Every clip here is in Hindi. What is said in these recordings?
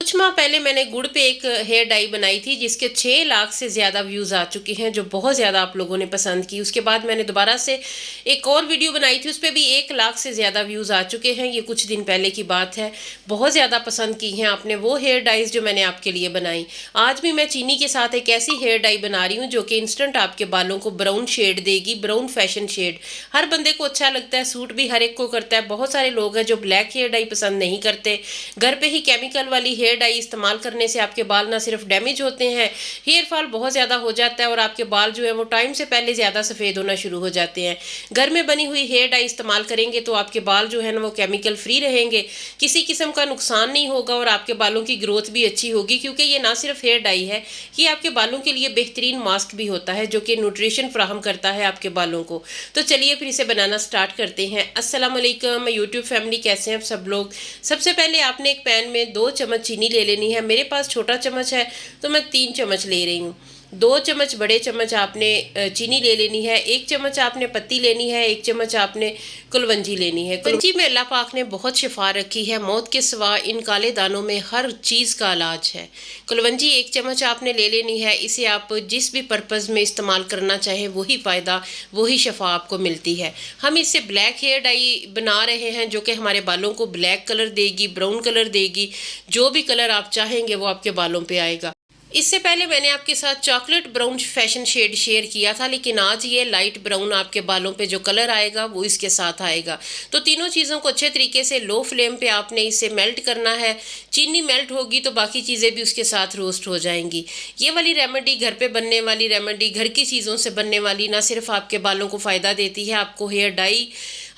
कुछ माह पहले मैंने गुड़ पे एक हेयर डाई बनाई थी जिसके 6 लाख से ज़्यादा व्यूज़ आ चुके हैं, जो बहुत ज़्यादा आप लोगों ने पसंद की। उसके बाद मैंने दोबारा से एक और वीडियो बनाई थी, उस पर भी 1 लाख से ज़्यादा व्यूज़ आ चुके हैं। ये कुछ दिन पहले की बात है। बहुत ज़्यादा पसंद की हैं आपने वो हेयर डाइज़ जो मैंने आपके लिए बनाई। आज भी मैं चीनी के साथ एक ऐसी हेयर डाई बना रही हूँ जो कि इंस्टेंट आपके बालों को ब्राउन शेड देगी, ब्राउन फैशन शेड। हर बंदे को अच्छा लगता है, सूट भी हर एक को करता है। बहुत सारे लोग हैं जो ब्लैक हेयर डाई पसंद नहीं करते। घर पे ही केमिकल वाली हेयर डाई इस्तेमाल करने से आपके बाल ना सिर्फ डैमेज होते हैं, हेयर फॉल बहुत ज़्यादा हो जाता है और आपके बाल जो है वो टाइम से पहले ज़्यादा सफ़ेद होना शुरू हो जाते हैं। घर में बनी हुई हेयर डाई इस्तेमाल करेंगे तो आपके बाल जो है ना वो केमिकल फ्री रहेंगे, किसी किस्म का नुकसान नहीं होगा और आपके बालों की ग्रोथ भी अच्छी होगी, क्योंकि ये ना सिर्फ हेयर डाई है, ये आपके बालों के लिए बेहतरीन मास्क भी होता है जो कि न्यूट्रिशन फ्राहम करता है आपके बालों को। तो चलिए फिर इसे बनाना स्टार्ट करते हैं। अस्सलाम वालेकुम यूट्यूब फैमिली, कैसे हैं आप सब लोग। सबसे पहले आपने एक पैन में 2 चम्मच चीनी ले लेनी है। मेरे पास छोटा चम्मच है तो मैं 3 चम्मच ले रही हूँ। 2 चम्मच बड़े चम्मच आपने चीनी ले लेनी है। 1 चम्मच आपने पत्ती लेनी है। 1 चम्मच आपने कुलवंजी लेनी है। कुलवंजी में अल्लाह पाक ने बहुत शिफा रखी है, मौत के सिवा इन काले दानों में हर चीज़ का इलाज है। कुलवंजी 1 चम्मच आपने ले लेनी है। इसे आप जिस भी पर्पज़ में इस्तेमाल करना चाहें वही फ़ायदा, वही शफा आपको मिलती है। हम इससे ब्लैक हेयर डाई बना रहे हैं जो कि हमारे बालों को ब्लैक कलर देगी, ब्राउन कलर देगी। जो भी कलर आप चाहेंगे वो आपके बालों पे आएगा। इससे पहले मैंने आपके साथ chocolate brown fashion shade share किया था, लेकिन आज ये लाइट ब्राउन आपके बालों पे जो कलर आएगा वो इसके साथ आएगा। तो तीनों चीज़ों को अच्छे तरीके से लो फ्लेम पे आपने इसे मेल्ट करना है। चीनी मेल्ट होगी तो बाकी चीज़ें भी उसके साथ रोस्ट हो जाएंगी। ये वाली रेमेडी, घर पे बनने वाली रेमेडी, घर की चीज़ों से बनने वाली, ना सिर्फ आपके बालों को फ़ायदा देती है, आपको हेयर डाई,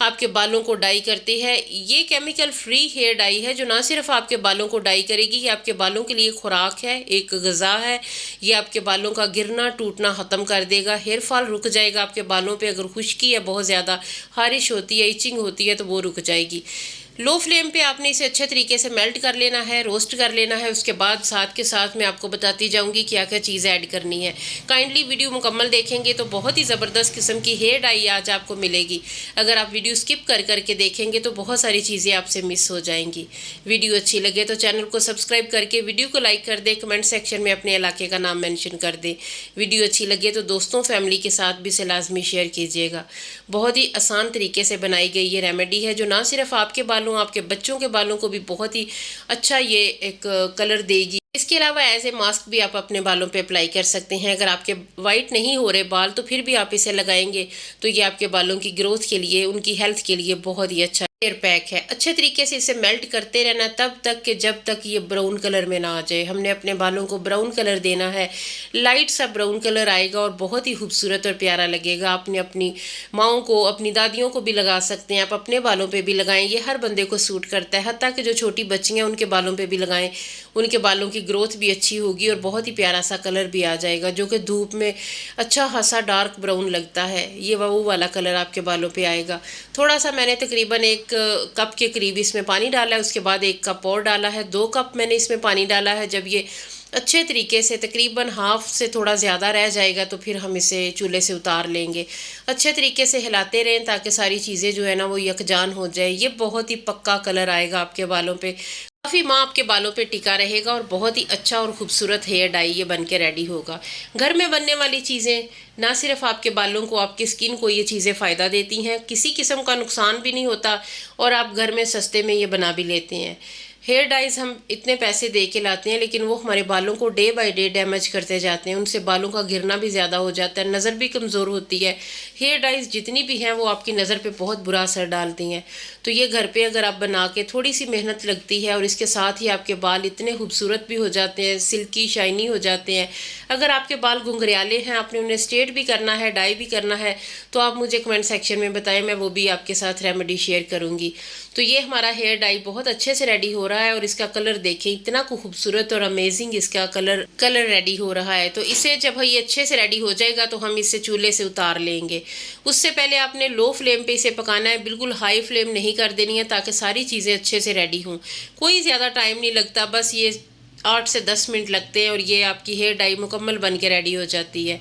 आपके बालों को डाई करती है। ये केमिकल फ्री हेयर डाई है जो ना सिर्फ आपके बालों को डाई करेगी, ये आपके बालों के लिए खुराक है, एक ग़िज़ा है। ये आपके बालों का गिरना टूटना ख़त्म कर देगा, हेयर फॉल रुक जाएगा आपके बालों पे। अगर खुश्की है, बहुत ज़्यादा खारिश होती है, इचिंग होती है तो वो रुक जाएगी। लो फ्लेम पे आपने इसे अच्छे तरीके से मेल्ट कर लेना है, रोस्ट कर लेना है। उसके बाद साथ के साथ मैं आपको बताती जाऊंगी क्या क्या चीज़ें ऐड करनी है। काइंडली वीडियो मुकम्मल देखेंगे तो बहुत ही ज़बरदस्त किस्म की हेयर डाई आज आपको मिलेगी। अगर आप वीडियो स्किप कर करके देखेंगे तो बहुत सारी चीज़ें आपसे मिस हो जाएंगी। वीडियो अच्छी लगे तो चैनल को सब्सक्राइब करके वीडियो को लाइक कर दें, कमेंट सेक्शन में अपने इलाके का नाम मेंशन कर दें। वीडियो अच्छी लगे तो दोस्तों फैमिली के साथ भी इसे लाजमी शेयर कीजिएगा। बहुत ही आसान तरीके से बनाई गई ये रेमेडी है जो ना सिर्फ आपके बालों, आपके बच्चों के बालों को भी बहुत ही अच्छा ये एक कलर देगी। इसके अलावा एज ए मास्क भी आप अपने बालों पे अप्लाई कर सकते हैं। अगर आपके वाइट नहीं हो रहे बाल तो फिर भी आप इसे लगाएंगे तो ये आपके बालों की ग्रोथ के लिए, उनकी हेल्थ के लिए बहुत ही अच्छा हेयर पैक है। अच्छे तरीके से इसे मेल्ट करते रहना तब तक कि जब तक ये ब्राउन कलर में ना आ जाए। हमने अपने बालों को ब्राउन कलर देना है, लाइट सा ब्राउन कलर आएगा और बहुत ही खूबसूरत और प्यारा लगेगा। आपने अपनी माओं को, अपनी दादियों को भी लगा सकते हैं, आप अपने बालों पे भी लगाएं, ये हर बंदे को सूट करता है। हत्ता कि जो छोटी बच्चियां उनके बालों पे भी लगाएं, उनके बालों की ग्रोथ भी अच्छी होगी और बहुत ही प्यारा सा कलर भी आ जाएगा जो कि धूप में अच्छा खासा डार्क ब्राउन लगता है। ये वो वाला कलर आपके बालों पे आएगा। थोड़ा सा मैंने तकरीबन 1 कप के करीब इसमें पानी डाला है, उसके बाद 1 कप और डाला है, 2 कप मैंने इसमें पानी डाला है। जब ये अच्छे तरीके से तकरीबन हाफ से थोड़ा ज़्यादा रह जाएगा तो फिर हम इसे चूल्हे से उतार लेंगे। अच्छे तरीके से हिलाते रहें ताकि सारी चीज़ें जो है ना वो यकजान हो जाए। ये बहुत ही पक्का कलर आएगा आपके बालों पे, काफ़ी माह आपके बालों पे टिका रहेगा और बहुत ही अच्छा और खूबसूरत हेयर डाई ये बन के रेडी होगा। घर में बनने वाली चीज़ें ना सिर्फ आपके बालों को, आपकी स्किन को ये चीज़ें फ़ायदा देती हैं, किसी किस्म का नुकसान भी नहीं होता और आप घर में सस्ते में ये बना भी लेते हैं। हेयर डाइज़ हम इतने पैसे दे के लाते हैं लेकिन वो हमारे बालों को डे बाय डे डैमेज करते जाते हैं, उनसे बालों का गिरना भी ज़्यादा हो जाता है, नज़र भी कमज़ोर होती है। हेयर डाइज़ जितनी भी हैं वो आपकी नज़र पे बहुत बुरा असर डालती हैं। तो ये घर पे अगर आप बना के, थोड़ी सी मेहनत लगती है और इसके साथ ही आपके बाल इतने खूबसूरत भी हो जाते हैं, सिल्की शाइनी हो जाते हैं। अगर आपके बाल घुंघरियाले हैं, आपने उन्हें स्ट्रेट भी करना है, डाई भी करना है, तो आप मुझे कमेंट सेक्शन में बताएं, मैं वो भी आपके साथ रेमेडी शेयर करूँगी। तो ये हमारा हेयर डाई बहुत अच्छे से रेडी हो रहा है और इसका कलर देखें, इतना खूबसूरत और अमेजिंग इसका कलर रेडी हो रहा है। तो इसे जब ये अच्छे से रेडी हो जाएगा तो हम इसे चूल्हे से उतार लेंगे। उससे पहले आपने लो फ्लेम पे इसे पकाना है, बिल्कुल हाई फ्लेम नहीं कर देनी है ताकि सारी चीज़ें अच्छे से रेडी हों। कोई ज़्यादा टाइम नहीं लगता, बस ये 8 से 10 मिनट लगते हैं और ये आपकी हेयर डाई मुकम्मल बन के रेडी हो जाती है।